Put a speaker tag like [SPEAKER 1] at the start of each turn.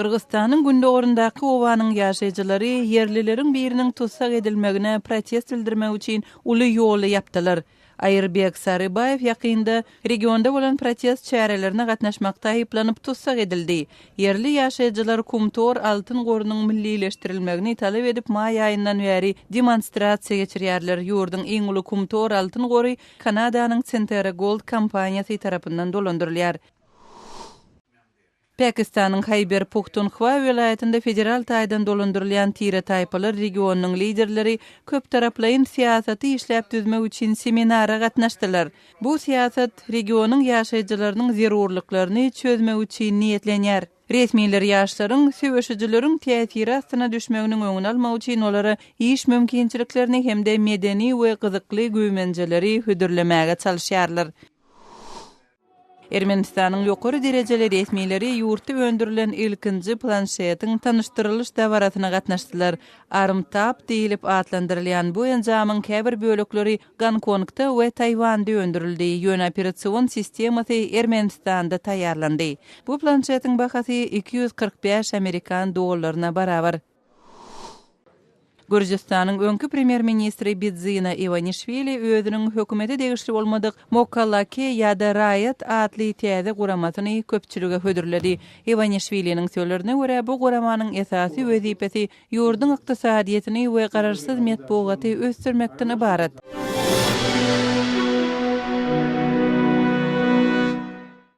[SPEAKER 1] Qırgızstanyň gündogorundaky owanyň ýaşaýjylary yerlilerin biriniň tutsak edilmegine protest bildirmek üçin uly ýoly yapdylar. Ayırbek Sarıbayev ýakynda regionda bolan protest çärelerine gatnaşmakda aýyplanyp tutsak edildi. Yerli ýaşaýjylar Kumtor Altyn gorunyň millileşdirilmegini talap edip may aýyndan bäri demonstrasiýa geçirýärler. Ýurdun iň uly Kumtor Altyn gory Kanadanyň Centera Gold kompaniýasy tarapyndan dolandyrylýar. Pakistanyň Khyber Pakhtunkhwa welaýatynda federal taýdan dolandyrylýan tire taýpalar regionunyň liderleri köp taraplaýyn siýasaty işläp düzmek üçin seminara gatnaşdylar. Bu siýasat regionuň ýaşaýjylarynyň zerurlyklaryny çözmek üçin niýetlenýär. Resmiler ýaşlaryň söwüşijileriň täsiri astyna düşmeginiň öňüni almak üçin olara iş mümkinçiliklerini hemde medeni we gyzykly güýmenjeleri hüdürlemäge çalyşýarlar. Ermenistanyň ýokary derejeli resmileri ýurtda öndürilen ilkinji planşetiň tanışdyrylyş dawaratyna gatnaşdylar. Armtap diýilip atlandyrylýan bu enjamyň käbir bölekleri Gonkongda we Taýwanda öndürildi. Ýön operatsion sistemasy Ermenistanda taýýarlandy. Bu planşetiň bahasy 245 Amerikan dollaryna barabar. Gürjistanyň öňkü premier ministri Bidzina Ivanishvili özüniň hökümeti degişli bolmadyk Mokalaki ýa-da Raýat adly täze guramatyny köpçülige hödürledi. Ivanishviliň sözlerine görä bu guramanyň esasy wezipesi ýurdun ykdysadyýetini we gararsyz metbugaty ösdürmekden ibaret.